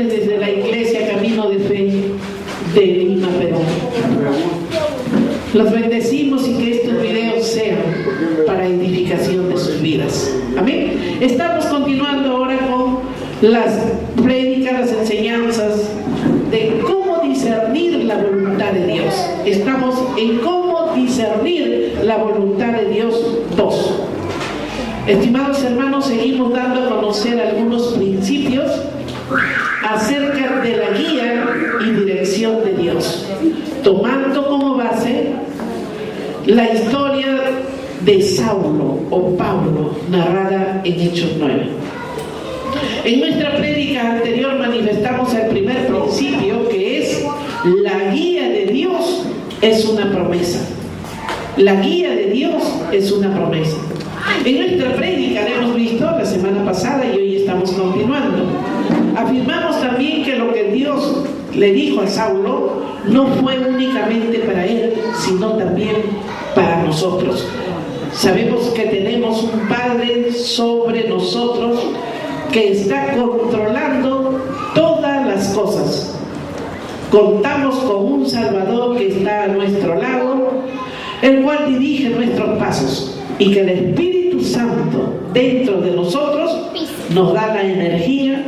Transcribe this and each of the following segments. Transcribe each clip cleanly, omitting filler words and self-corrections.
bendiciones desde la Iglesia Camino de Fe de Lima, Perú. Los bendecimos y que estos videos sean para edificación de sus vidas. Amén. Estamos continuando ahora con las prédicas, las enseñanzas de cómo discernir la voluntad de Dios. Estamos en cómo discernir la voluntad de Dios 2. Estimados hermanos, seguimos dando a conocer algunos principios acerca de la guía y dirección de Dios, tomando como base la historia de Saulo o Pablo, narrada en Hechos 9. En nuestra prédica anterior manifestamos el primer principio, que es la guía de Dios es una promesa. La guía de Dios es una promesa. En nuestra prédica la hemos visto la semana pasada y hoy estamos continuando. Afirmamos también que lo que Dios le dijo a Saulo no fue únicamente para él, sino también para nosotros. Sabemos que tenemos un Padre sobre nosotros que está controlando todas las cosas. Contamos con un Salvador que está a nuestro lado, el cual dirige nuestros pasos, y que el Espíritu Santo dentro de nosotros nos da la energía,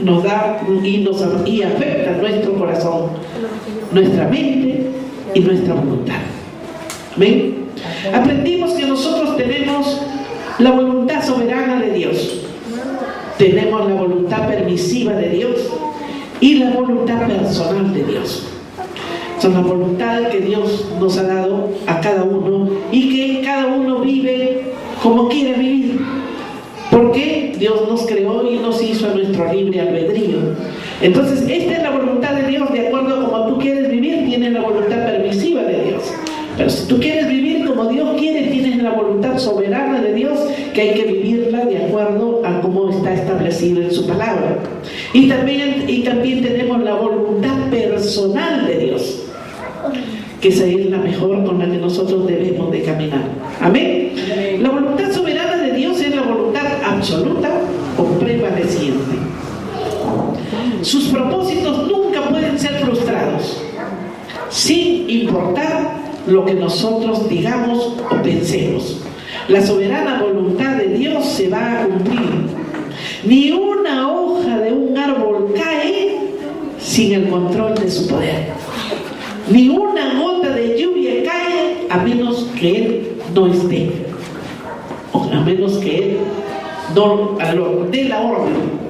nos da y afecta nuestro corazón, nuestra mente y nuestra voluntad. ¿Ven? Aprendimos que nosotros tenemos la voluntad soberana de Dios, tenemos la voluntad permisiva de Dios y la voluntad personal de Dios. Son las voluntades que Dios nos ha dado a cada uno y que cada uno vive como quiere vivir, porque Dios nos creó y nos hizo a nuestro libre albedrío. Entonces, esta es la voluntad de Dios. De acuerdo a como tú quieres vivir, tienes la voluntad permisiva de Dios. Pero si tú quieres vivir como Dios quiere, tienes la voluntad soberana de Dios, que hay que vivirla de acuerdo a cómo está establecido en su palabra. Y también tenemos la voluntad personal de Dios, que esa es la mejor con la que nosotros debemos de caminar. Amén. La voluntad soberana de Dios es la voluntad absoluta o prevaleciente. Sus propósitos nunca pueden ser frustrados, sin importar lo que nosotros digamos o pensemos. La soberana voluntad de Dios se va a cumplir. Ni una hoja de un árbol cae sin el control de su poder. Ni una gota de lluvia cae a menos que Él no esté, o a menos que Él no dé la orden.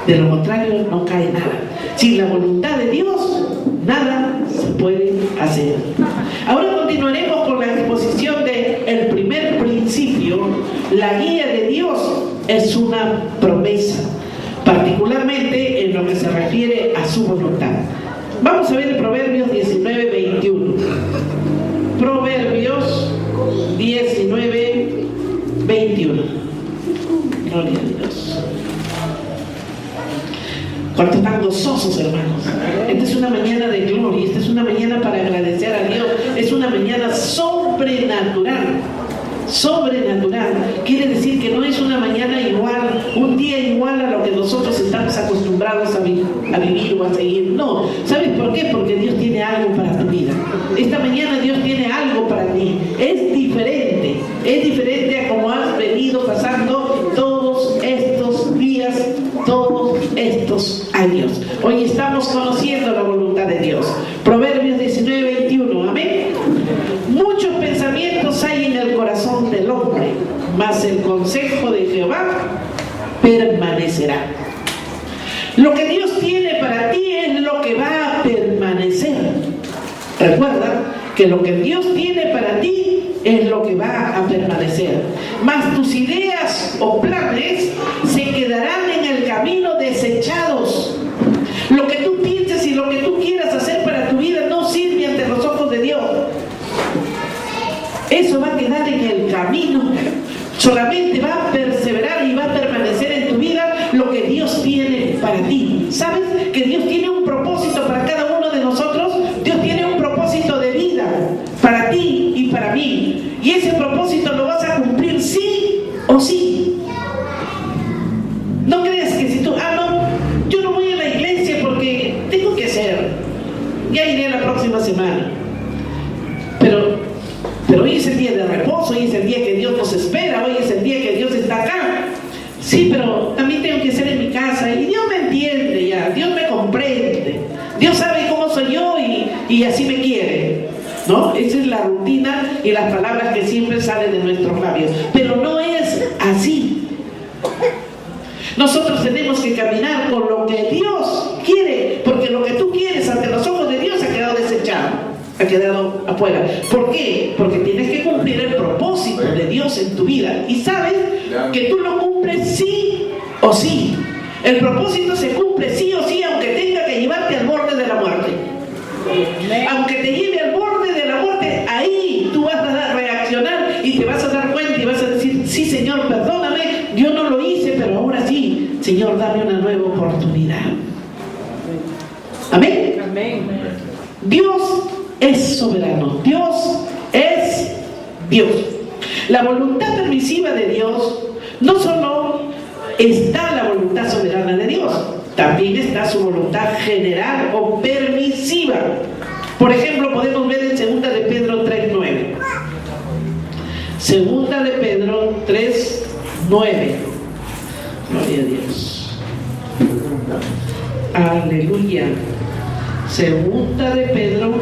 De lo contrario, no cae nada. Sin la voluntad de Dios, nada se puede hacer. Ahora continuaremos con la exposición del primer principio. La guía de Dios es una promesa, particularmente en lo que se refiere a su voluntad. Vamos a ver el Proverbios 19:21. Proverbios 19:21. Gloria a Dios. ¿Cuántos están gozosos, hermanos? Esta es una mañana de gloria, esta es una mañana para agradecer a Dios, es una mañana sobrenatural. Sobrenatural quiere decir que no es una mañana igual, un día igual a lo que nosotros estamos acostumbrados a vivir o a seguir. No, ¿sabes por qué? Porque Dios tiene algo para tu vida. Esta mañana Dios tiene algo para ti. Es diferente a como has venido pasando todos estos días, todos estos años. Hoy estamos conociendo la voluntad de Dios. Proverbios 19:21, amén. Muchos pensamientos hay en el corazón del hombre, mas el consejo de Jehová permanecerá. Lo que Dios tiene para ti es lo que va a permanecer. Recuerda que lo que Dios tiene para ti es lo que va a permanecer. Mas tus ideas o planes se quedarán en el camino desechados. Lo que tú pienses y lo que tú quieras hacer para tu vida no sirve ante los ojos de Dios. Eso va a quedar en el camino. Solamente va a perseverar y va a permanecer en tu vida lo que Dios tiene para ti. ¿Sabes que Dios tiene un propósito para cada uno de nosotros? Dios tiene un propósito de vida para ti y para mí. Y ese propósito lo vas a cumplir sí o sí. No creas que si tú, no, yo no voy a la iglesia próxima semana. Pero hoy es el día de reposo, hoy es el día que Dios nos espera, hoy es el día que Dios está acá. Sí, pero también tengo que ser en mi casa y Dios me entiende ya, Dios me comprende, Dios sabe cómo soy yo y así me quiere, ¿no? Esa es la rutina y las palabras que siempre salen de nuestros labios, pero no es así. Nosotros tenemos que caminar con lo que Dios quiere, porque lo que tú quieres ante los ojos de Dios ha quedado desechado, ha quedado afuera. ¿Por qué? Porque tienes que cumplir el propósito de Dios en tu vida y sabes que tú lo cumples sí o sí. El propósito se cumple sí o sí, aunque tenga que llevarte al borde de la muerte. Aunque te lleve al borde de la muerte, ahí tú vas a reaccionar y te vas a dar cuenta y vas a decir: sí, Señor, perdóname, yo no lo hice, pero ahora sí, Señor, dame una nueva oportunidad. Amén. Amén. Dios es soberano, Dios es Dios. La voluntad permisiva de Dios, no solo está la voluntad soberana de Dios, también está su voluntad general o permisiva. Por ejemplo, podemos ver en 2 de Pedro 3:9. 2 de Pedro 3:9. Gloria a Dios. Aleluya. 2 de Pedro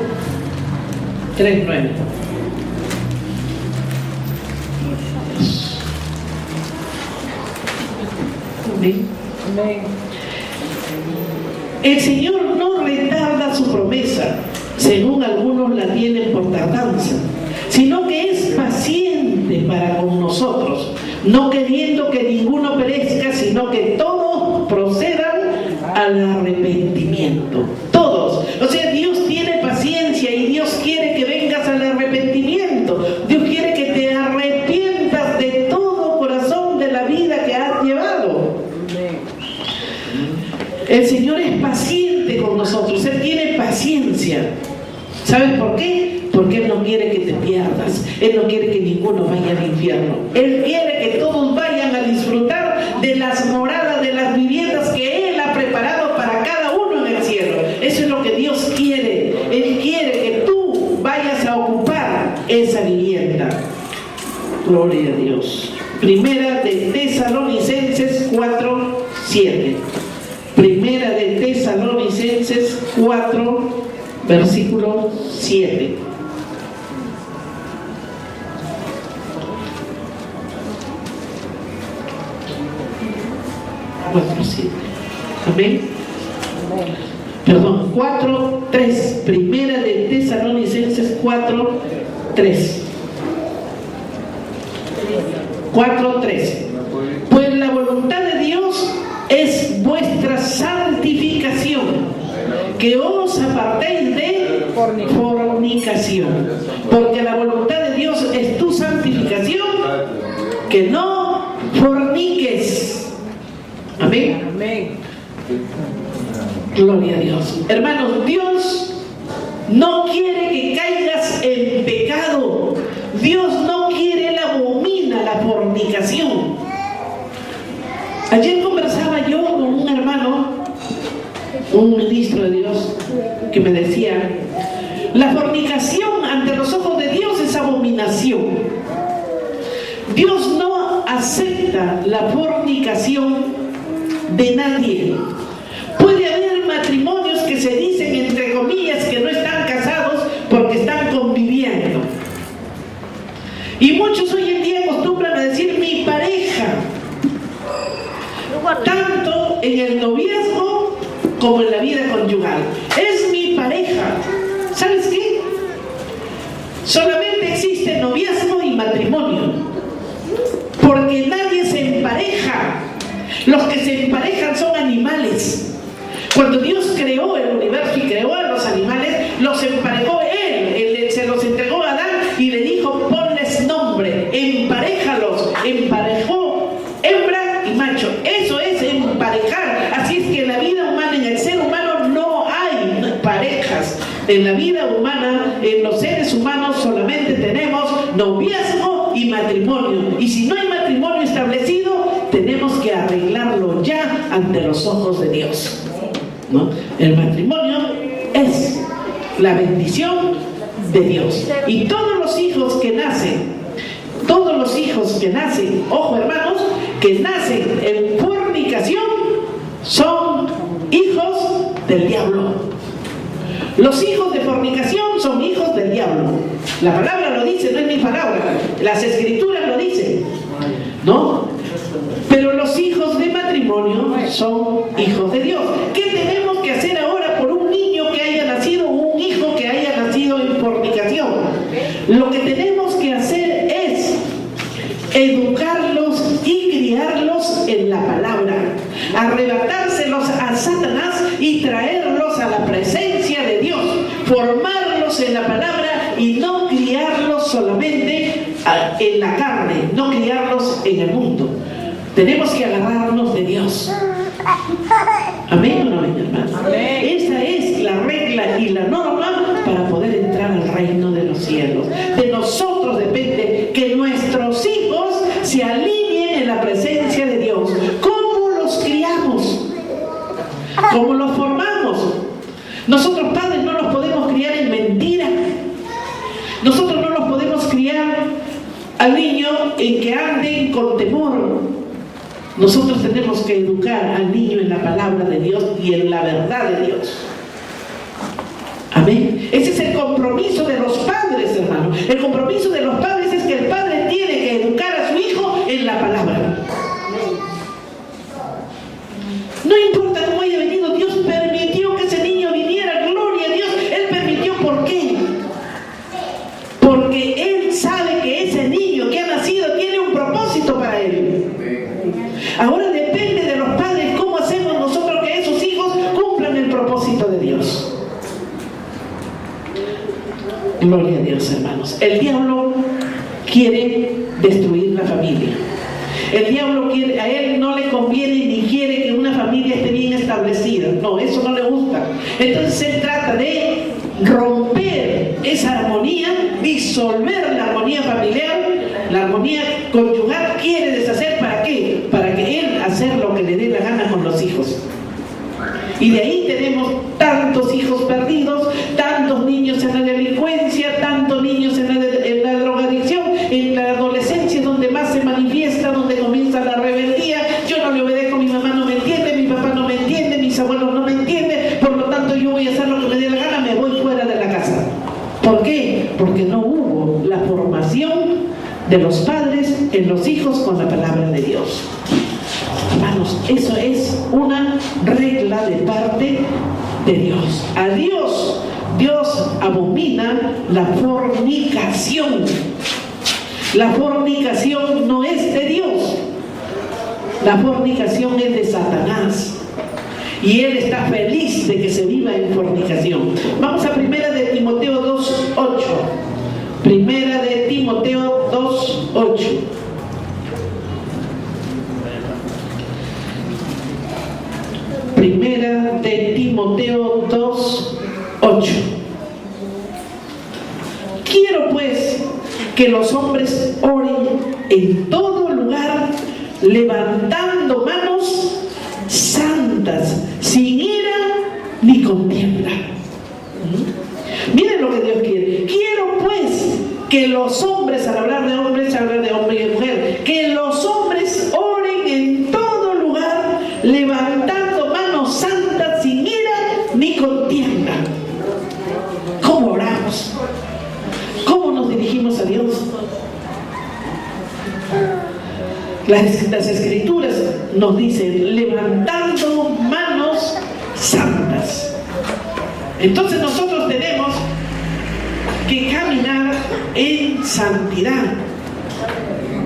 3:9. Amén. Amén. El Señor no retarda su promesa, según algunos la tienen por tardanza, sino que es paciente para con nosotros, no queriendo que ninguno perezca, sino que todos procedan al arrepentimiento. Todos. O sea, Dios tiene paciencia y Dios quiere que vengas al arrepentimiento. Dios quiere que te arrepientas de todo corazón de la vida que has llevado. El Señor es paciente con nosotros, Él tiene paciencia. ¿Sabes por qué? Porque Él no quiere que te pierdas, Él no quiere que ninguno vaya al infierno. Él quiere que todos vayan a disfrutar de las moradas, de las viviendas que Él ha preparado para cada uno en el cielo. Eso es lo que Dios quiere. Él quiere que tú vayas a ocupar esa vivienda. Gloria a Dios. Primera de Tesalonicenses 4:7. Primera de Tesalonicenses 4, versículo 7. Amén. Perdón, 4:3. Primera de Tesalonicenses 4:3. 4:3. Pues la voluntad de Dios es vuestra santificación, que os apartéis de fornicación. Porque la voluntad de Dios es tu santificación, que no forniques. Amén. Amén. Gloria a Dios. Hermanos, Dios no quiere que caigas en pecado. Dios no quiere, Él abomina la fornicación. Ayer conversaba yo con un hermano, un ministro de Dios, que me decía: la fornicación ante los ojos de Dios es abominación. Dios no acepta la fornicación de nadie. Puede haber matrimonios que se dicen, entre comillas, que no están casados porque están conviviendo. Y muchos hoy en día acostumbran a decir mi pareja, tanto en el noviazgo como en la vida conyugal. Es mi pareja. ¿Sabes qué? Solamente existe noviazgo y matrimonio, porque nadie se empareja. Los que se emparejan son animales. Cuando Dios creó el universo y creó a los animales, los emparejó Él se los entregó a Adán y le dijo: ponles nombre, emparéjalos. Emparejó hembra y macho. Eso es emparejar. Así es que en la vida humana, en el ser humano, no hay parejas. En la vida humana, en los seres humanos, solamente tenemos noviazgo y matrimonio. Y si no hay matrimonio establecido, tenemos que arreglarlo ya ante los ojos de Dios, ¿no? El matrimonio es la bendición de Dios. Y todos los hijos que nacen, ojo hermanos, que nacen en fornicación, son hijos del diablo. Los hijos de fornicación son hijos del diablo. La palabra lo dice, no es mi palabra. Las escrituras lo dicen, ¿no? Pero los hijos de matrimonio son hijos de Dios. ¿Qué tenemos que hacer ahora por un niño que haya nacido, un hijo que haya nacido en fornicación? Lo que tenemos que hacer es educarlos y criarlos en la palabra, arrebatárselos a Satanás y traerlos a la presencia de Dios, formarlos en la palabra y no criarlos solamente en la carne, no criarlos en el mundo. Tenemos que agarrarnos de Dios. ¿Amén o no, amén, hermanos? Esa es la regla y la norma para poder entrar al reino de los cielos. De nosotros depende que nuestros hijos se alineen en la presencia de Dios. ¿Cómo los criamos? ¿Cómo los formamos? Nosotros padres no los podemos criar en mentira. Nosotros no los podemos criar al niño en que anden con temor. Nosotros tenemos que educar al niño en la palabra de Dios y en la verdad de Dios. Amén. Ese es el compromiso de los padres, hermano. El compromiso de los padres es que el padre tiene que educar a su hijo en la palabra. No importa cómo haya venido, Dios permitió que ese niño viniera, gloria a Dios. Él permitió, ¿por qué? Porque Él sabe que ese niño que ha nacido tiene un propósito para él. Ahora depende de los padres cómo hacemos nosotros que esos hijos cumplan el propósito de Dios. Gloria a Dios, hermanos. El diablo quiere destruir la familia. El diablo quiere, a él no le conviene ni quiere que una familia esté bien establecida. No, eso no le gusta. Entonces él trata de romper esa armonía, disolver la armonía familiar, la armonía conyugal. Quiere deshacer, ¿para qué? Para que él hacer lo que le dé la gana con los hijos. Y de ahí tenemos tantos hijos perdidos, tantos niños en la delincuencia, tantos niños en la drogadicción, en la adolescencia donde más se manifiesta, donde comienza la rebeldía. Yo no le obedezco, mi mamá no me entiende, mi papá no me entiende, mis abuelos no me entienden, por lo tanto yo voy a hacer lo que me dé la gana, me voy fuera de la casa. ¿Por qué? Porque no hubo la formación de los padres en los hijos con la palabra de Dios. Hermanos, eso es una regla de parte de Dios. A Dios abomina la fornicación. La fornicación no es de Dios. La fornicación es de Satanás. Y él está feliz de que se viva en fornicación. Vamos a Primera de Timoteo 2:8. Primera de Timoteo 2:8. Primera de Timoteo 2:8. Quiero pues que los hombres oren en todo lugar, levantando manos santas, sin ira ni contienda. Miren lo que Dios quiere. Quiero pues que los hombres, al hablar de hombres, hablar de hombre y mujer, que los hombres oren en todo lugar, levantando manos santas, sin ira ni contienda. ¿Cómo oramos? ¿Cómo nos dirigimos a Dios? Las escrituras nos dicen levantando manos santas. Entonces nosotros tenemos que caminar en santidad.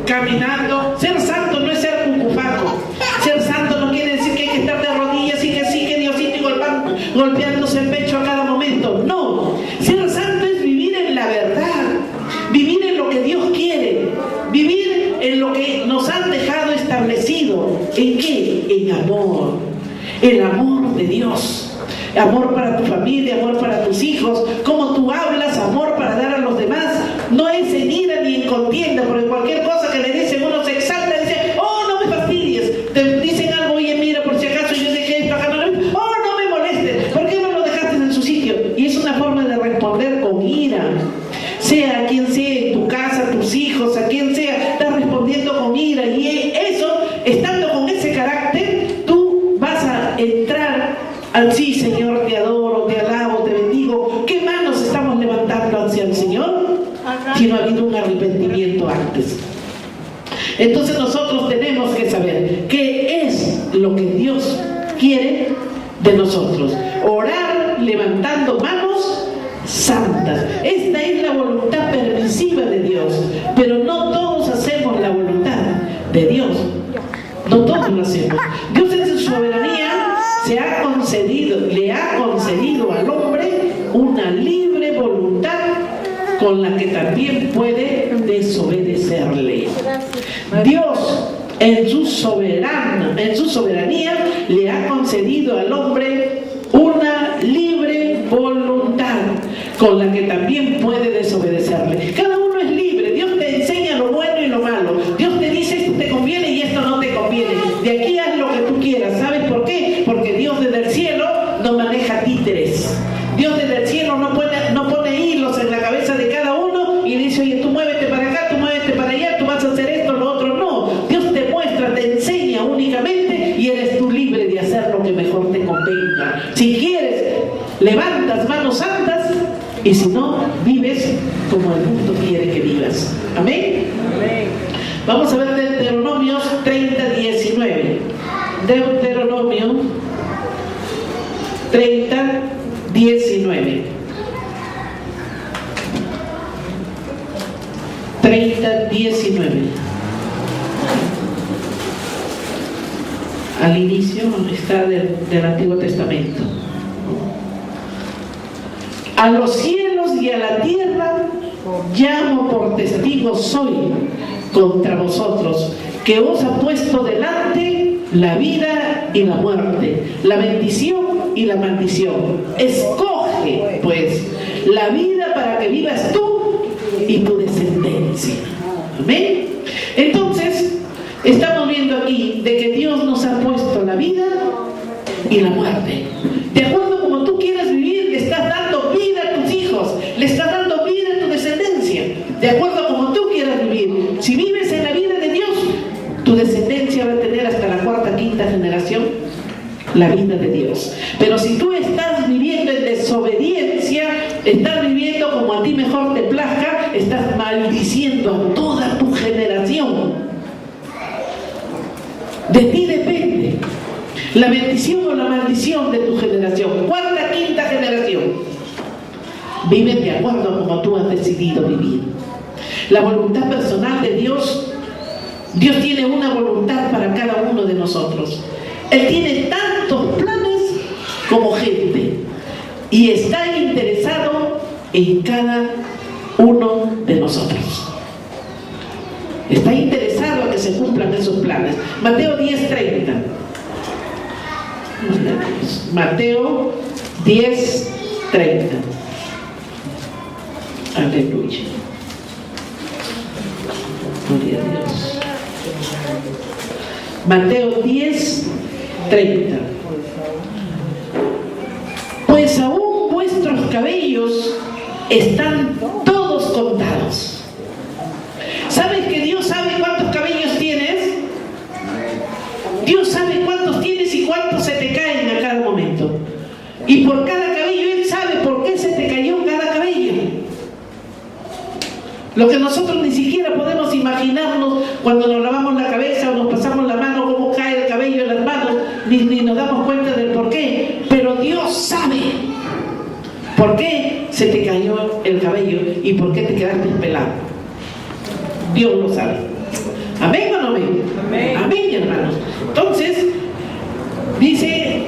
Caminando, ser santo no es ser cucufaco. Ser santo no quiere decir que hay que estar de rodillas y que sí, que Diosito, y golpeándose el pecho a cada momento. No, ser santo es vivir en la verdad, vivir en lo que Dios quiere, vivir en lo que nos han dejado establecido. ¿En qué? En amor. El amor de Dios. Amor para tu familia, amor para tus hijos. Como tú hablas, amor para dar a los demás. No es en ira ni en contienda, porque cualquier cosa que le dicen uno se exalta y dice, oh, no me fastidies. Te dicen algo, oye, mira, por si acaso yo dejé esto acá, no me molestes. ¿Por qué no lo dejaste en su sitio? Y es una forma de Sí, Señor, te adoro, te alabo, te bendigo. ¿Qué manos estamos levantando hacia el Señor? Si no ha habido un arrepentimiento antes. Entonces nosotros tenemos que saber qué es lo que Dios quiere de nosotros. Orar levantando manos santas. Esta es la voluntad permisiva de Dios, pero no todos hacemos la voluntad de Dios. No todos lo hacemos. Dios en su soberanía le ha concedido al hombre una libre voluntad con la que también puede desobedecerle. Dios en su soberanía le ha concedido al hombre una libre voluntad con la que también puede desobedecerle. Cada uno es libre. Dios te enseña lo bueno y lo malo. Dios te dice esto te conviene y esto no te conviene. De aquí haz lo que tú quieras. ¿Sabes por qué? Porque Dios desde el cielo no maneja títeres. Dios desde el cielo no pone hilos en la cabeza de cada uno y dice, oye, tú muévete para acá, tú muévete para allá, tú vas a hacer esto, lo otro. No, Dios te muestra, te enseña únicamente y eres tú libre de hacer lo que mejor te convenga. Si quieres, levantas manos santas y si no, vives como el mundo quiere que vivas. ¿Amén? Amén. Vamos a ver Deuteronomios 30:19. Deuteronomio 30:19. 30:19. Al inicio está del Antiguo Testamento. A los cielos y a la tierra llamo por testigos hoy contra vosotros, que os ha puesto delante la vida y la muerte, la bendición y la maldición. Escoge, pues, la vida para que vivas tú y tu descendencia. Amén. Entonces, estamos viendo aquí de que Dios nos ha puesto la vida y la muerte. De acuerdo como tú quieras vivir, le estás dando vida a tus hijos, le estás dando vida a tu descendencia. De acuerdo como tú quieras vivir. Si vives en la vida de Dios, tu descendencia va a tener hasta la cuarta, quinta generación la vida de Dios. Pero si tú estás viviendo en desobediencia, estás viviendo como a ti mejor te plazca, estás maldiciendo a toda tu generación. De ti depende la bendición o la maldición de tu generación. Cuarta, quinta generación. Vive de acuerdo a como tú has decidido vivir. La voluntad personal de Dios, Dios tiene una voluntad para cada uno de nosotros. Él tiene tantos planes como gente y está interesado en cada uno de nosotros. Está interesado a que se cumplan esos planes. Mateo 10:30. Mateo 10:30. Aleluya. Gloria a Dios. Mateo 10:30. Pues aún vuestros cabellos están todos contados. ¿Sabes que Dios sabe cuántos cabellos tienes? Dios sabe cuántos tienes y cuántos se te caen a cada momento. Y por cada cabello Él sabe por qué se te cayó cada cabello. Lo que nosotros ni siquiera podemos imaginarnos cuando nos lavamos la cabeza o nos pasamos la mano, cómo cae el cabello en las manos, ni nos damos cuenta del por qué. Pero Dios sabe por qué se te cayó el cabello y por qué te quedaste pelado. Dios lo sabe. ¿Amén o no amén? Amén, amén, hermanos. Entonces, dice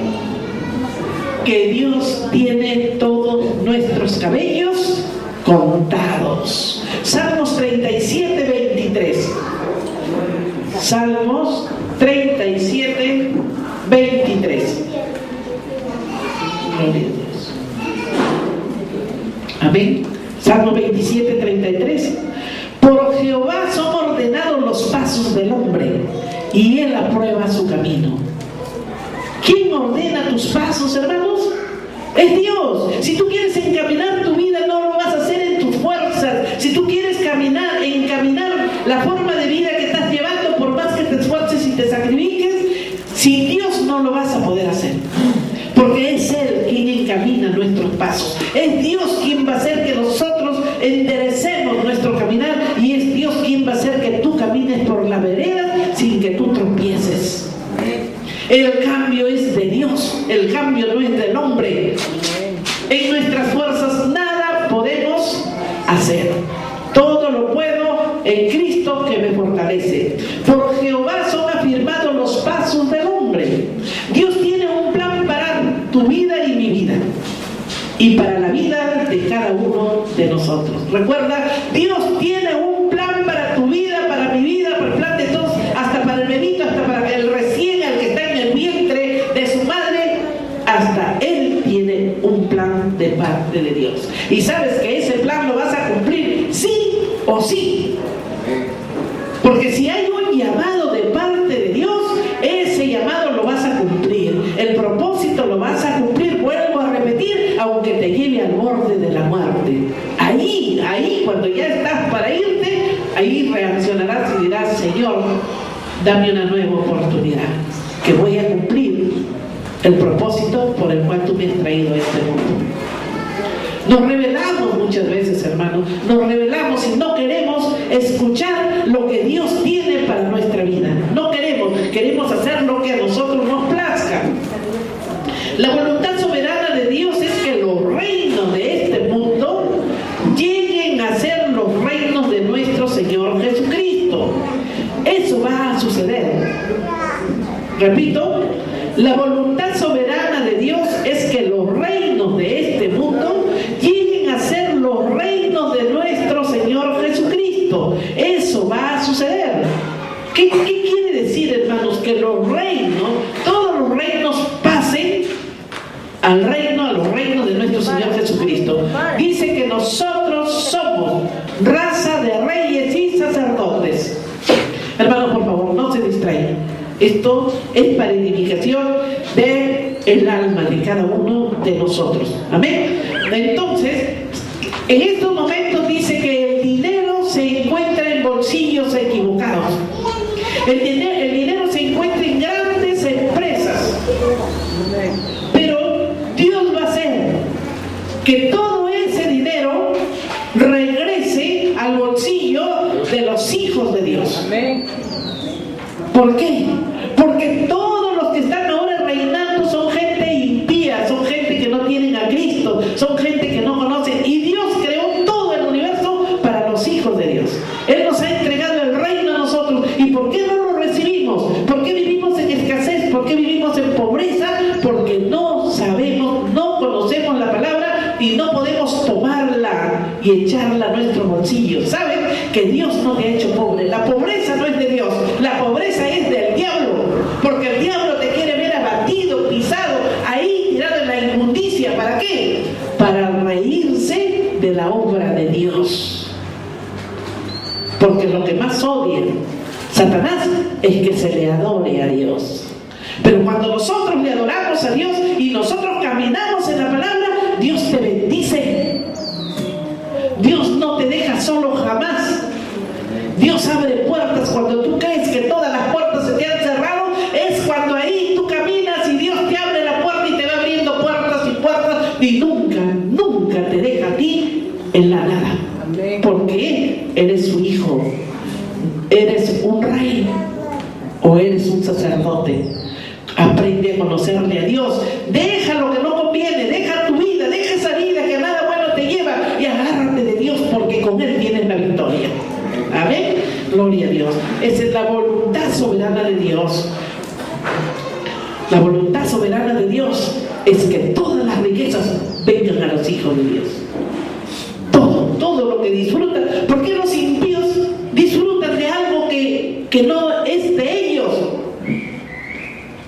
que Dios tiene todos nuestros cabellos contados. Salmos 37:23. Salmos 37:23. Gloria a Dios. Amén. Salmo 27:33. Por Jehová son ordenados los pasos del hombre, y Él aprueba su camino. ¿Quién ordena tus pasos, hermanos? Es Dios. Si tú quieres encaminar tu vida, no lo vas a hacer en tus fuerzas. Si tú quieres encaminar la forma de vida que estás llevando, por más que te esfuerces y te sacrifiques, sin Dios no lo vas a poder hacer. Porque porque es Él quien encamina nuestros pasos. Es Dios quien va a hacer que nosotros enderecemos nuestro caminar, y es Dios quien va a hacer que tú camines por la vereda sin que tú tropieces. El cambio es de Dios, el cambio no es del hombre. En nuestras fuerzas nada podemos hacer. Todo lo puedo en Cristo que me fortalece. Por Jehová son afirmados los pasos del hombre. Dios tiene un plan para tu vida y mi vida, y para la vida de cada uno de nosotros. Recuerda, Dios tiene un plan para tu vida, para mi vida, para el plan de todos, hasta para el bebito, hasta para el recién, al que está en el vientre de su madre. Hasta Él tiene un plan de parte de Dios. Y sabes que ese plan lo vas a cumplir sí o sí. Porque si hay un llamado de parte de Dios, ese llamado lo vas a cumplir. El propósito lo vas a cumplir, vuelvo a repetir, aunque te lleve al borde de la muerte. Ahí, cuando ya estás para irte, ahí reaccionarás y dirás: Señor, dame una nueva oportunidad, que voy a cumplir el propósito por el cual tú me has traído a este mundo. Nos rebelamos muchas veces, hermanos, nos rebelamos y no queremos escuchar lo que Dios tiene para nuestra vida. No queremos hacer lo que a nosotros nos plazca. La voluntad soberana de Dios es que los reinos de este mundo lleguen a ser los reinos de nuestro Señor Jesucristo. Eso va a suceder. Repito, la voluntad soberana de Dios es que los reinos de este mundo lleguen a ser los reinos de nuestro Señor Jesucristo. Eso va a suceder. ¿Qué quiere decir, hermanos? Que los reinos, todos los reinos pasen a los reinos de nuestro Señor Jesucristo. Dice que nosotros somos raza de reyes y sacerdotes. Hermanos, por favor, no se distraigan. Esto es para edificación del alma de cada uno de nosotros. Amén. Entonces, en estos momentos dice que el dinero se encuentra en bolsillos equivocados. El dinero se encuentra en grandes empresas. Pero Dios va a hacer que todo ese dinero regrese al bolsillo de los hijos de Dios. Amén. ¿Por qué? Porque todos los que están ahora reinando son gente impía, son gente que no tienen a Cristo, son gente que no conocen. Y Dios creó todo el universo para los hijos de Dios. Él nos ha entregado el reino a nosotros. ¿Y por qué no lo recibimos? ¿Por qué vivimos en escasez? ¿Por qué vivimos en pobreza? Porque no sabemos, no conocemos la palabra y no podemos tomarla y echarla a nuestro bolsillo. ¿Saben? Que Dios no te ha hecho pobre. La pobreza no es de Dios, la pobreza es del diablo, porque el diablo te quiere ver abatido, pisado, ahí tirado en la inmundicia. ¿Para qué? Para reírse de la obra de Dios. Porque lo que más odia Satanás es que se le adore a Dios. Pero cuando nosotros le adoramos a Dios y nosotros caminamos en la palabra, Dios te bendice. Dios no te deja solo jamás. Dios abre puertas. Cuando tú crees que todas las puertas se te han cerrado, es cuando ahí tú caminas y Dios te abre la puerta y te va abriendo puertas y puertas, y nunca te deja a ti en la nada. Porque eres su hijo. Eres un rey o eres un sacerdote. Aprende a conocerle a Dios. Deja lo que no conviene, deja tu vida, deja esa vida que a nada bueno te lleva, y agárrate de Dios, porque con Él tienes la victoria. Amén. Gloria a Dios. Esa es la voluntad soberana de Dios. La voluntad soberana de Dios es que todas las riquezas vengan a los hijos de Dios. Todo lo que disfrutan. ¿Por qué los impíos disfrutan de algo que no es de ellos?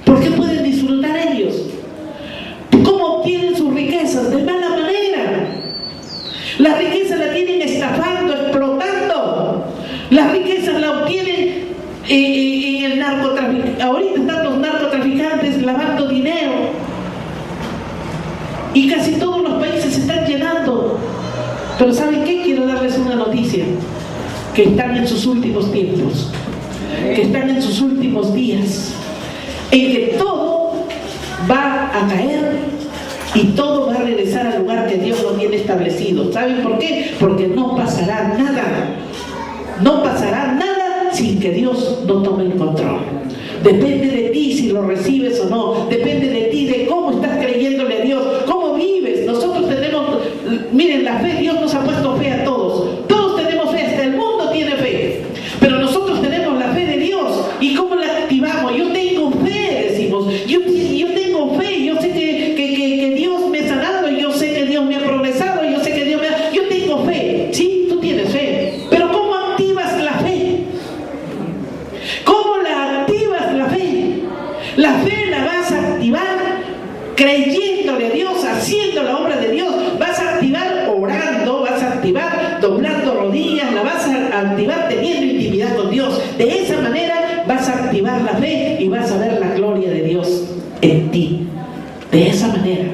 ¿Por qué pueden disfrutar ellos? ¿Cómo obtienen sus riquezas? De mala manera. La riqueza la tienen estafando, explotando. Las riquezas la obtienen en el narcotráfico. Ahorita están los narcotraficantes lavando dinero. Y casi todos los países se están llenando. Pero ¿saben qué? Quiero darles una noticia. Que están en sus últimos tiempos. Que están en sus últimos días. En que todo va a caer Y todo va a regresar al lugar que Dios lo tiene establecido. ¿Saben por qué? Porque no pasará nada. No pasará nada sin que Dios no tome el control. Depende de ti si lo recibes o no. Depende de ti, de cómo estás creyéndole a Dios, cómo vives. Nosotros tenemos, miren, la fe, Dios nos ha puesto fe a todos. Todos tenemos fe, hasta el mundo tiene fe. Pero nosotros tenemos la fe de Dios. ¿Y cómo la activamos? Yo tengo fe, decimos. Yo tengo fe, yo sé que Dios me ha sanado, yo sé que Dios me ha progresado, yo sé que Dios me ha... Yo tengo fe, sí, tú tienes fe. Pero ¿cómo activas la fe? ¿Cómo la activas la fe? La fe la vas a activar creyéndole a Dios, haciendo la obra de Dios. Vas a activar orando, vas a activar doblando rodillas, la vas a activar teniendo intimidad con Dios. De esa manera vas a activar la fe y vas a ver la gloria de Dios en ti. De esa manera.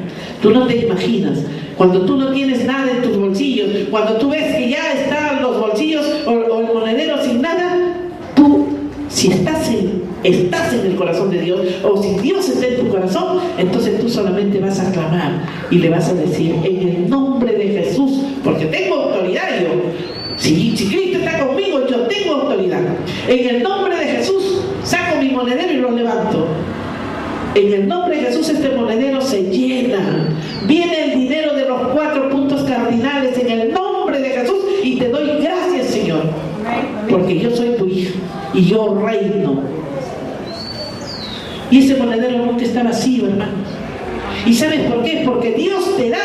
Tú no te imaginas, cuando tú no tienes nada en tus bolsillos, cuando tú ves que ya están los bolsillos o el monedero sin nada, tú, si estás en el corazón de Dios, o si Dios está en tu corazón, entonces tú solamente vas a clamar y le vas a decir, en el nombre de Jesús, porque tengo autoridad yo. Si Cristo está conmigo, yo tengo autoridad. En el nombre de Jesús, saco mi monedero y lo levanto. En el nombre de Jesús este monedero se llena. Viene el dinero de los 4 puntos cardinales en el nombre de Jesús y te doy gracias, Señor, porque yo soy tu hija y yo reino. Y ese monedero nunca está vacío, hermano. ¿Y sabes por qué? Porque Dios te da,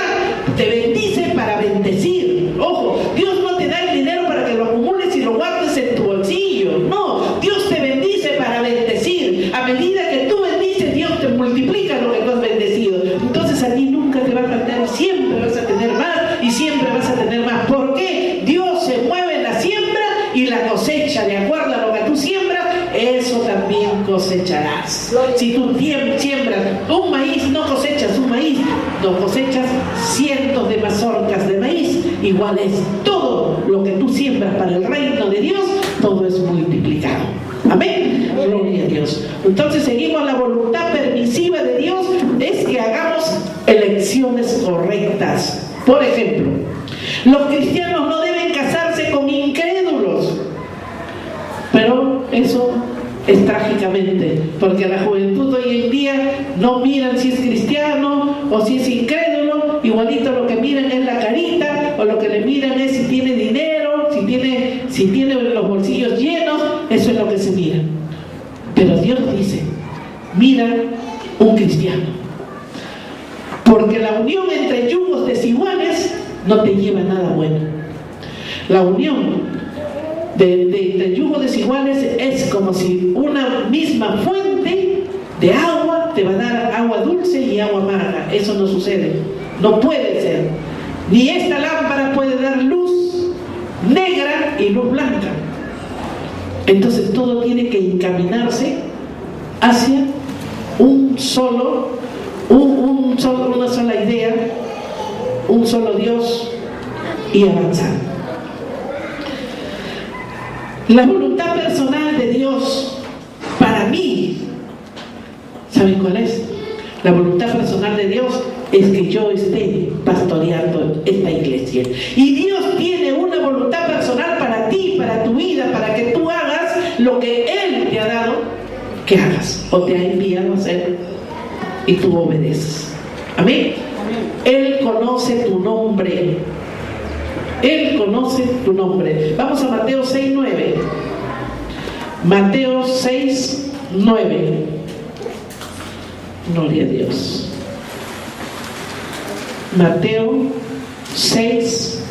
te bendice para bendecir. Ojo, Dios no te da el dinero para que lo acumules y lo guardes en tu bolsillo. No, Dios te bendice para bendecir. A medida que tú bendices, Dios te multiplica lo que tú has bendecido. Entonces a ti nunca te va a faltar, siempre vas a tener más y siempre vas a tener más. ¿Por qué? Dios se mueve en la siembra y la cosecha, de acuerdo a lo que tú siembras, eso también cosecharás. Si tú siembras un maíz, no cosechas un maíz, no cosechas cientos de mazorcas de maíz. Igual es todo lo que tú siembras para el reino de Dios, todo es multiplicado. Amén. Gloria a Dios. Entonces seguimos. La voluntad permisiva de Dios es que hagamos elecciones correctas. Por ejemplo, los cristianos no deben casarse con incrédulos. Pero eso es trágicamente, porque la juventud hoy en día no miran si es cristiano o si es incrédulo, igualito lo que miran es la carita, o lo que le miran es si tiene dinero, si tiene los bolsillos llenos, eso es lo que se mira. Pero Dios dice, mira un cristiano, porque la unión entre yugos desiguales no te lleva a nada bueno. La unión de yugos desiguales es como si una misma fuente de agua te va a dar agua dulce y agua amarga. Eso no sucede, no puede ser. Ni esta lámpara puede dar luz negra y luz blanca. Entonces todo tiene que encaminarse hacia una sola idea, un solo Dios, y avanzar. La voluntad personal de Dios para mí, ¿saben cuál es? La voluntad personal de Dios es que yo esté pastoreando esta iglesia. Y Dios tiene una voluntad personal para ti, para tu vida, para que tú hagas lo que Él te ha dado que hagas o te ha enviado a hacer, y tú obedeces. Amén. Él conoce tu nombre. Él conoce tu nombre. Vamos a Mateo 6:9. Mateo 6:9. Gloria a Dios. Mateo 6,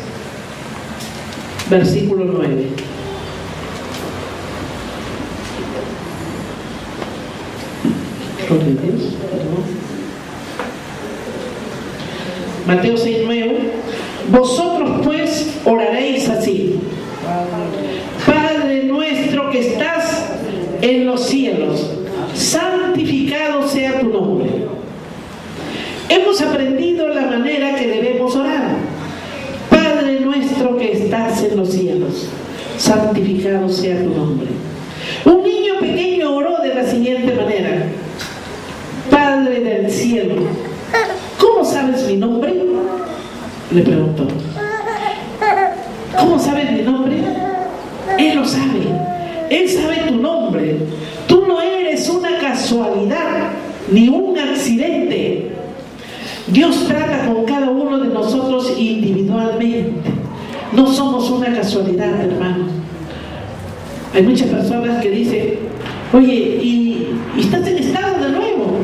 versículo 9. Gloria a Dios. Mateo 6:9. Vosotros pues oraréis así: Padre nuestro que estás en los cielos, santificado sea tu nombre. Hemos aprendido la manera que debemos orar. Padre nuestro que estás en los cielos, santificado sea tu nombre. Un niño pequeño oró de la siguiente manera: Padre del cielo. ¿Cómo sabes Le preguntó. ¿Cómo sabes mi nombre? Él lo sabe. Él sabe tu nombre. Tú no eres una casualidad ni un accidente. Dios trata con cada uno de nosotros individualmente. No somos una casualidad, hermano. Hay muchas personas que dicen, oye, ¿y estás en estado de nuevo?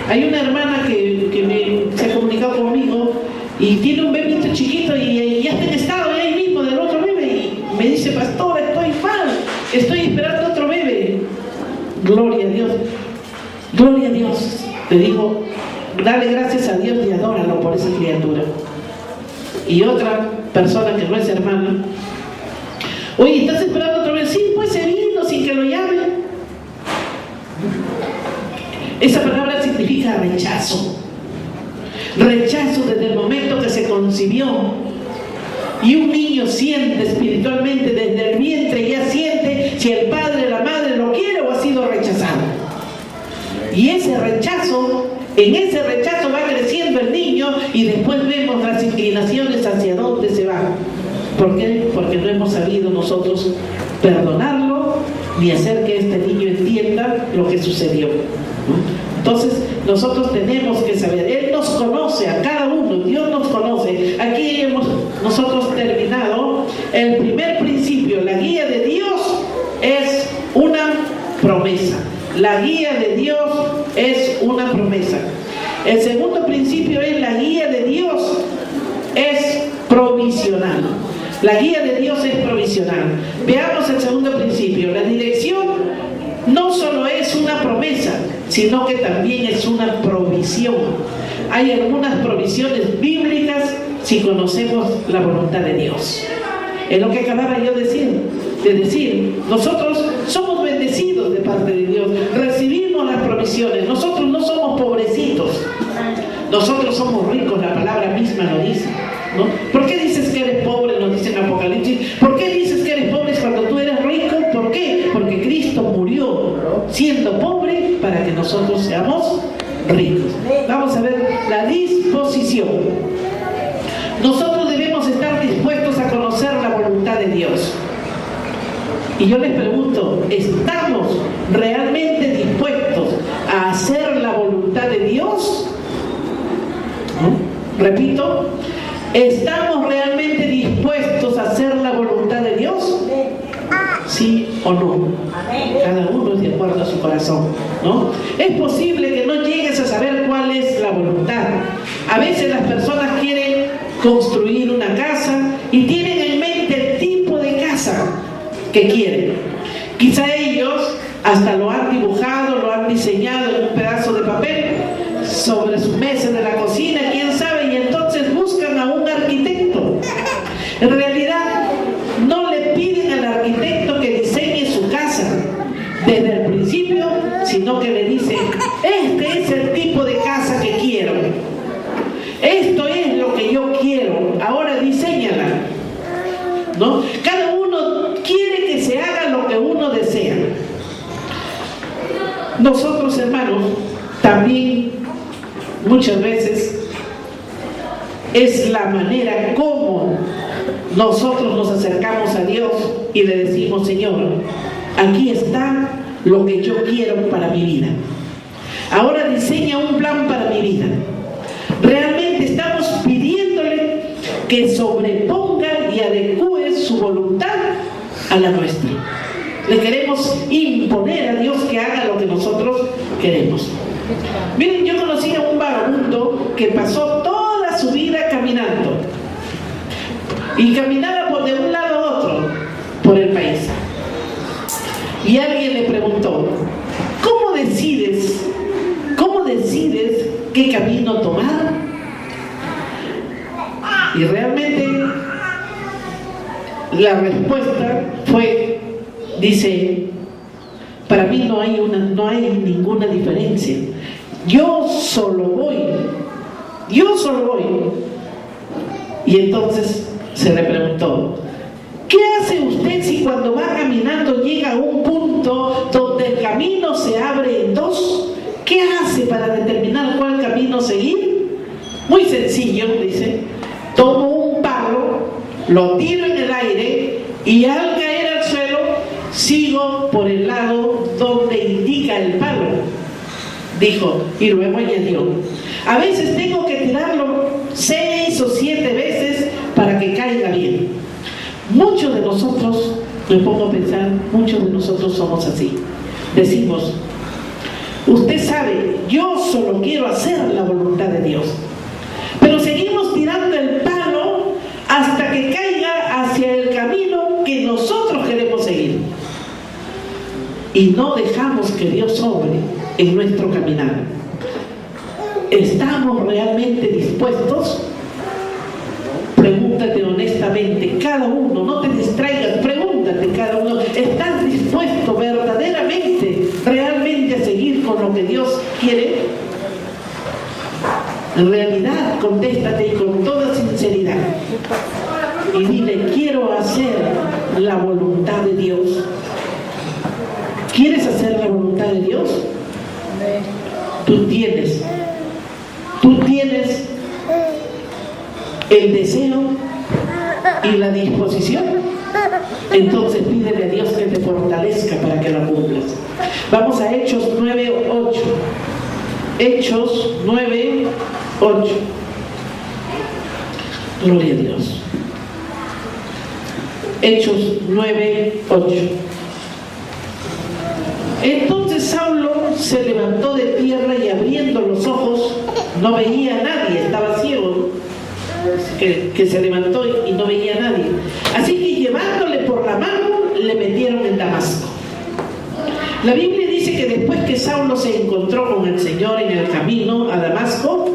Hay una hermana que se ha comunicado conmigo y tiene un bebito chiquito y ya está en estado, y ahí mismo del otro bebé, y me dice, pastor, estoy mal, estoy esperando otro bebé. Gloria a Dios, gloria a Dios. Le digo, dale gracias a Dios y adóralo por esa criatura. Y otra persona que no es hermana, oye, ¿estás esperando otro bebé? Sí, pues se vino sin que lo llamen. Esa palabra significa rechazo. Rechazo desde el momento que se concibió. Y un niño siente espiritualmente desde el vientre, ya siente si el padre, la madre lo quiere o ha sido rechazado. Y ese rechazo, en ese rechazo va creciendo el niño y después vemos las inclinaciones hacia dónde se va. ¿Por qué? Porque no hemos sabido nosotros perdonarlo ni hacer que este niño entienda lo que sucedió. Entonces nosotros tenemos que saber, Él nos conoce a cada uno, Dios nos conoce. Aquí hemos nosotros terminado el primer principio. La guía de Dios es una promesa. La guía de Dios es una promesa. El segundo principio es la guía de Dios es provisional. La guía de Dios es provisional. Veamos el segundo principio. La dirección no solo es una promesa, sino que también es una provisión. Hay algunas provisiones bíblicas si conocemos la voluntad de Dios. Es lo que acababa yo de decir. Nosotros somos bendecidos de parte de Dios. Recibimos las provisiones. Nosotros no somos pobrecitos. Nosotros somos ricos. La palabra misma lo dice, ¿no? ¿Por qué dices que eres pobre? Nos dice en Apocalipsis. ¿Por qué dices que eres pobre cuando tú eres rico? ¿Por qué? Porque Cristo murió siendo pobre para que nosotros seamos ricos. Vamos a ver la disposición. Nosotros debemos estar dispuestos a conocer la voluntad de Dios. Y yo les pregunto, ¿estamos realmente dispuestos a hacer la voluntad de Dios? ¿No? Repito, ¿estamos realmente dispuestos a hacer la voluntad de Dios? ¿Sí o no? Cada uno es de acuerdo a su corazón, ¿no? Es posible que no llegues a saber cuál es la voluntad. A veces las personas quieren construir una casa y tienen en mente el tipo de casa que quieren. Quizá ellos hasta lo han dibujado, lo han diseñado en un pedazo de papel sobre su mesa de la cocina, quién sabe, y entonces buscan a un arquitecto. En realidad no le piden al arquitecto que diseñe su casa desde el principio, sino que le dicen, este es el tipo de casa que quiero, esto es lo que yo quiero, ahora diséñala, ¿no? Cada uno quiere que se haga lo que uno desea. Nosotros, hermanos, también muchas veces es la manera como nosotros nos acercamos a Dios y le decimos, Señor, aquí está lo que yo quiero para mi vida. Ahora diseña un plan para mi vida. Realmente estamos pidiéndole que sobreponga y adecúe su voluntad a la nuestra. Le queremos imponer a Dios que haga lo que nosotros queremos. Miren, yo conocí a un vagabundo que pasó toda su vida caminando. Y caminaba de un lado a otro por el país. Y alguien le preguntó, ¿cómo decides qué camino tomar? Y realmente la respuesta fue, dice, para mí no hay ninguna diferencia. Yo solo voy. Y entonces se le preguntó, ¿qué hace usted si cuando va caminando llega a un punto donde el camino se abre en dos? ¿Qué hace para determinar cuál camino seguir? Muy sencillo, dice. tomo un palo, lo tiro en el aire y al caer al suelo sigo por el lado donde indica el palo, dijo, y luego añadió, a veces tengo que tirarlo 6 o 7 veces para que caiga bien. Muchos de nosotros, me pongo a pensar, muchos de nosotros somos así. Decimos, usted sabe, yo solo quiero hacer la voluntad de Dios. Pero seguimos tirando el palo hasta que caiga hacia el camino que nosotros queremos seguir. Y no dejamos que Dios obre en nuestro caminar. ¿Estamos realmente dispuestos? Pregúntate honestamente, cada uno, no te distraigas, pregúntate cada uno, ¿estás dispuesto verdaderamente, realmente a seguir con lo que Dios quiere? En realidad, contéstate y con toda sinceridad y dile, quiero hacer la voluntad de Dios. ¿Quieres hacer la voluntad de Dios? Tú tienes el deseo y la disposición. Entonces pídele a Dios que te fortalezca para que la cumplas. Vamos a Hechos 9:8. Hechos 9:8. Gloria a Dios. Hechos 9:8. Entonces Saulo se levantó de tierra y abriendo los ojos no veía a nadie, estaba ciego, que se levantó y no veía a nadie. Así que llevándole por la mano le metieron en Damasco. La Biblia dice que después que Saulo se encontró con el Señor en el camino a Damasco,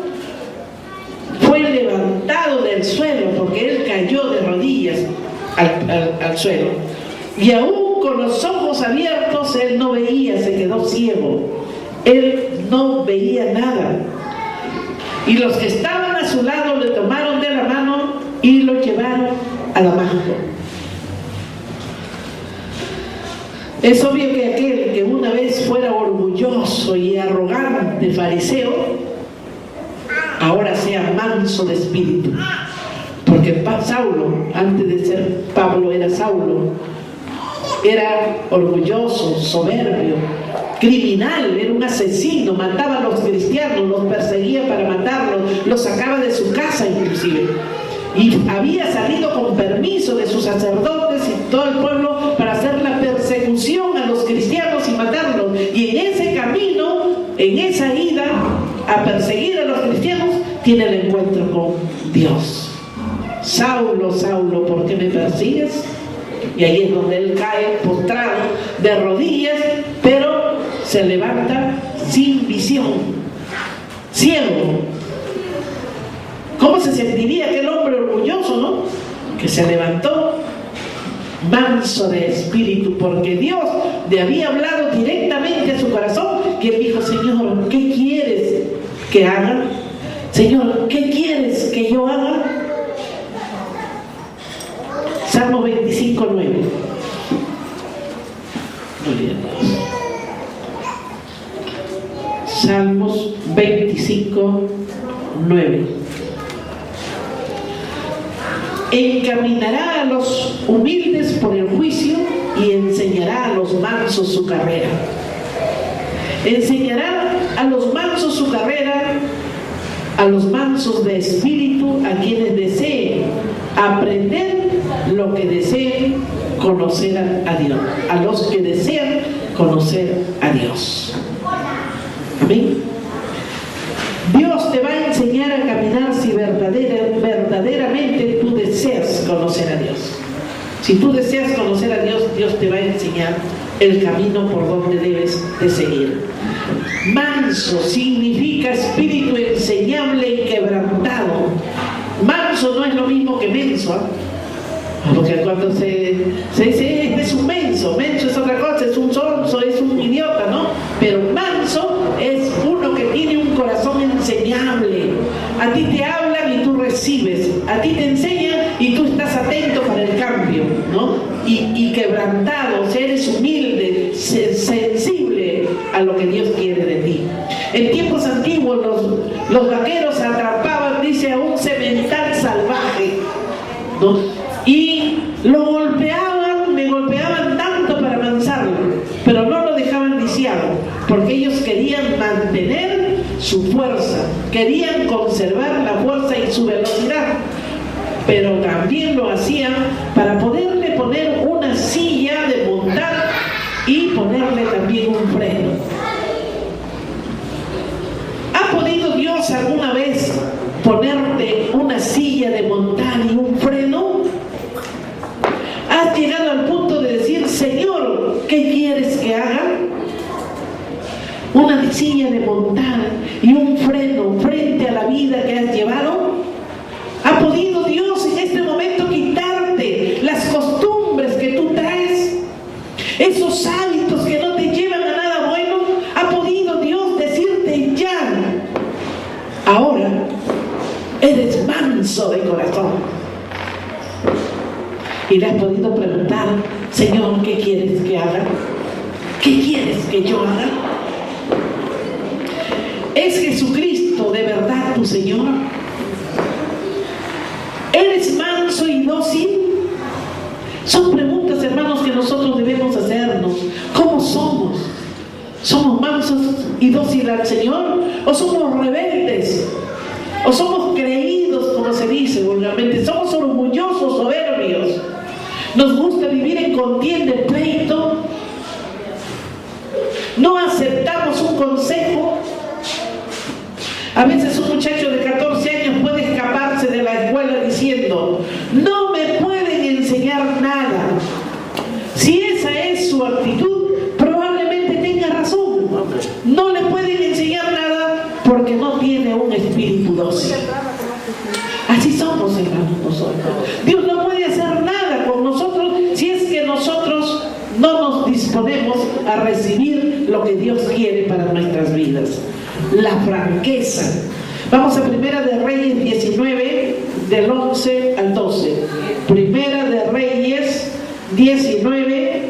fue levantado del suelo porque él cayó de rodillas al suelo. Y aún con los ojos abiertos él no veía, se quedó ciego. Él no veía nada. Y los que estaban a su lado le tomaron de la mano y lo llevaron a Damasco. Es obvio que aquel que una vez fuera orgulloso y arrogante fariseo, ahora sea manso de espíritu. Porque Saulo, antes de ser Pablo, era Saulo. Era orgulloso, soberbio, criminal, era un asesino, mataba a los cristianos, los perseguía para matarlos, los sacaba de su casa inclusive. Y había salido con permiso de sus sacerdotes y todo el pueblo para hacer la persecución a los cristianos y matarlos. Y en ese camino, en esa ida a perseguir a los cristianos, tiene el encuentro con Dios. Saulo, Saulo, ¿por qué me persigues? Y ahí es donde él cae postrado de rodillas, pero se levanta sin visión, ciego. ¿Cómo se sentiría aquel hombre orgulloso, no? Que se levantó manso de espíritu, porque Dios le había hablado directamente a su corazón, que él dijo, Señor, ¿qué quieres que haga? Señor, ¿qué quieres que yo haga? Salmo 25:9. Salmos 25:9. Encaminará a los humildes por el juicio y enseñará a los mansos su carrera. Enseñará a los mansos su carrera, a los mansos de espíritu, a quienes deseen aprender lo que deseen conocer a Dios, a los que desean conocer a Dios. Amén. Dios te va a enseñar a caminar si verdaderamente tú deseas conocer a Dios. Si tú deseas conocer a Dios, Dios te va a enseñar el camino por donde debes de seguir. Manso significa espíritu enseñable y quebrantado. Manso no es lo mismo que menso, ¿eh? Porque cuando se dice es un menso es otra cosa, es un sonso, es un idiota, ¿no? Pero manso es uno que tiene un corazón enseñable. A ti te hablan y tú recibes, a ti te enseñan y tú estás atento para el cambio, ¿no? Y quebrantado, o sea, eres humilde, sensible a lo que Dios quiere de ti. En tiempos antiguos los vaqueros atrapaban, dice, a un semental salvaje. ¿no? Y lo golpeaban, me golpeaban tanto para amansarlo, pero no lo dejaban lisiado, porque ellos querían mantener su fuerza, querían conservar la fuerza y su velocidad, pero también lo hacían para poderle poner una silla de montar y ponerle también un freno. ¿Ha podido Dios alguna vez ponerte una silla de montar y un freno? ¿Has llegado al punto de decir, Señor, ¿qué quieres que haga? Una silla de montar y un freno frente a la vida que has llevado. ¿Ha podido Dios en este momento quitarte las costumbres que tú traes? Esos hábitos que no te llevan a nada bueno. ¿Ha podido Dios decirte ya? Ahora eres manso de corazón. Y le has podido preguntar, Señor, ¿qué quieres que haga? ¿Qué quieres que yo haga? ¿Es Jesucristo de verdad tu Señor? ¿Eres manso y dócil? Son preguntas, hermanos, que nosotros debemos hacernos. ¿Cómo somos? ¿Somos mansos y dóciles al Señor? ¿O somos rebeldes? ¿O somos creídos, como se dice vulgarmente? ¿Somos orgullosos, soberbios? ¿Nos gusta vivir en contienda, en pleito? ¿No aceptamos un consejo? A veces un muchacho de 14 años puede escaparse de la escuela diciendo, no me pueden enseñar nada. Si esa es su actitud, probablemente tenga razón. No le pueden enseñar nada porque no tiene un espíritu dócil. Así somos, hermanos, nosotros. Dios no puede hacer nada con nosotros si es que nosotros no nos disponemos a recibir lo que Dios quiere para nuestras vidas. La franqueza. Vamos a Primera de Reyes 19, del 11 al 12. Primera de Reyes 19,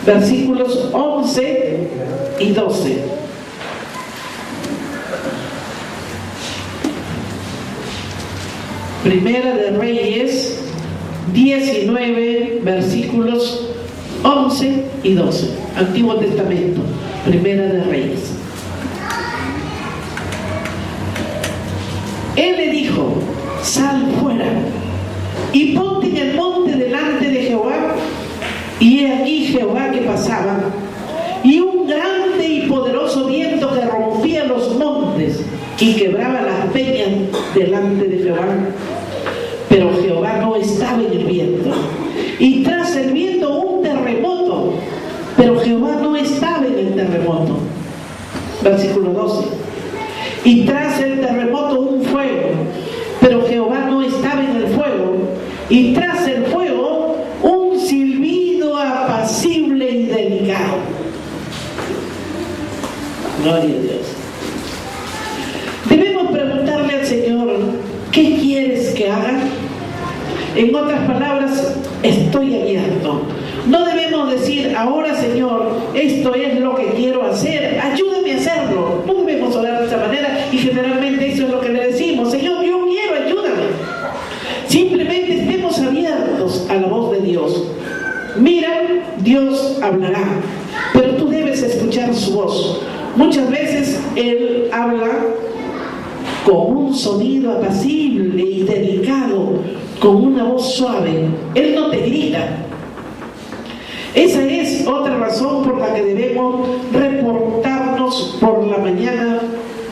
versículos 11 y 12. Primera de Reyes 19, versículos 11 y 12. Antiguo Testamento. Primera de Reyes. Él le dijo, sal fuera y ponte en el monte delante de Jehová. Y he aquí Jehová que pasaba, y un grande y poderoso viento que rompía los montes y quebraba las peñas delante de Jehová. Pero Jehová no estaba en el viento. Y tras el viento un terremoto, pero Jehová no estaba en el terremoto. Versículo 12. Y tras el terremoto un fuego, pero Jehová no estaba en el fuego. Y tras el fuego un silbido apacible y delicado. Gloria a Dios. Debemos preguntarle al Señor, ¿qué quieres que haga? En otras palabras, estoy abierto. No debemos decir, ahora Señor, esto es lo que quiero hacer, ayúdame a hacerlo. No debemos orar de esa manera y generalmente eso es lo que le decimos, Señor, yo quiero, ayúdame. Simplemente estemos abiertos a la voz de Dios. Mira, Dios hablará, pero tú debes escuchar su voz. Muchas veces Él habla con un sonido apacible y delicado, con una voz suave. Él no te grita. Esa es otra razón por la que debemos reportarnos por la mañana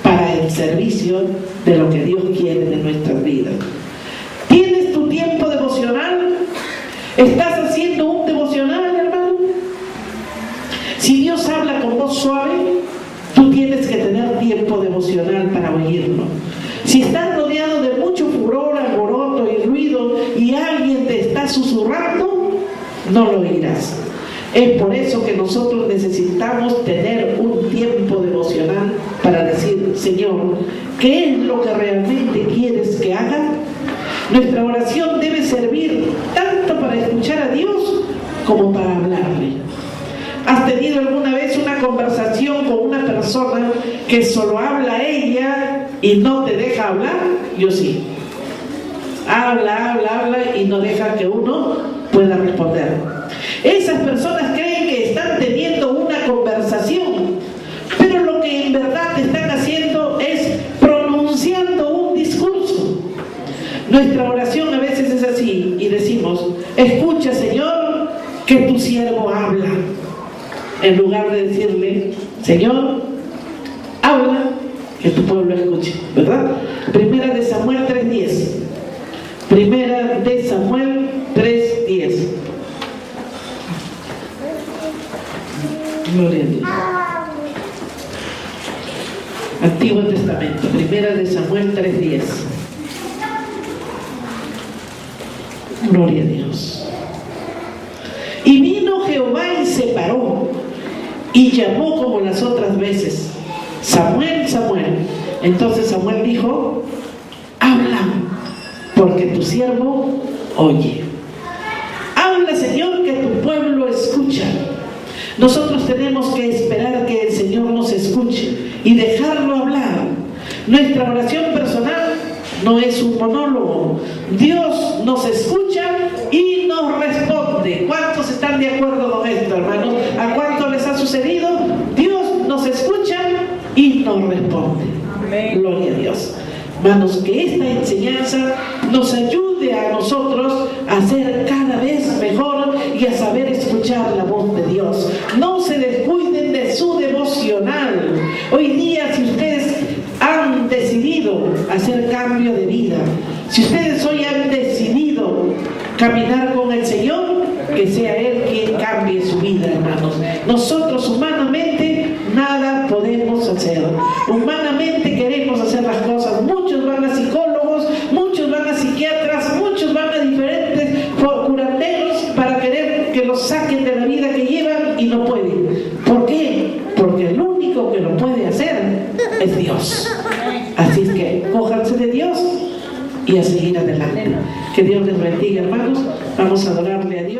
para el servicio de lo que Dios quiere de nuestras vidas. ¿Tienes tu tiempo devocional? ¿Estás haciendo un devocional, hermano? Si Dios habla con voz suave, tú tienes que tener tiempo devocional para oírlo. Si estás rodeado de mucho furor, alboroto y ruido y alguien te está susurrando, no lo oirás. Es por eso que nosotros necesitamos tener un tiempo devocional para decir, Señor, ¿qué es lo que realmente quieres que haga? Nuestra oración debe servir tanto para escuchar a Dios como para hablarle. ¿Has tenido alguna vez una conversación con una persona que solo habla ella y no te deja hablar? Yo sí. habla y no deja que uno pueda responder. Esas personas creen que están teniendo una conversación, pero lo que en verdad están haciendo es pronunciando un discurso. Nuestra oración a veces es así y decimos: escucha, Señor, que tu siervo habla, en lugar de decirle: Señor, habla, que tu pueblo escuche, ¿verdad? Primera de Samuel 3:10. Primera de Samuel 3:10. Gloria a Dios. Antiguo Testamento, Primera de Samuel 3:10. Gloria a Dios. Y vino Jehová y se paró y llamó como las otras veces: Samuel, Samuel. Entonces Samuel dijo: habla, porque tu siervo oye. Habla, Señor, que tu pueblo escucha. Nosotros tenemos que esperar que el Señor nos escuche y dejarlo hablar. Nuestra oración personal no es un monólogo. Dios nos escucha y nos responde. ¿Cuántos están de acuerdo con esto, hermanos? ¿A cuántos les ha sucedido? Dios nos escucha y nos responde. Amén. Gloria a Dios. Hermanos, que esta enseñanza nos ayude a nosotros a ser cada vez mejor y a saber escuchar la voz de Dios. No se descuiden de su devocional. Hoy día, si ustedes han decidido hacer cambio de vida, si ustedes hoy han decidido caminar con el Señor, que sea Él quien cambie su vida, hermanos. Nosotros humanamente nada podemos hacer. Humanamente queremos hacer las cosas. Muchos van a psicólogos, muchos van a psiquiatras, muchos van a diferentes curanderos para querer que los saquen de la vida que llevan y no pueden. ¿Por qué? Porque el único que lo puede hacer es Dios. Así es que cójanse de Dios y a seguir adelante. Que Dios les bendiga, hermanos. Vamos a adorarle a Dios.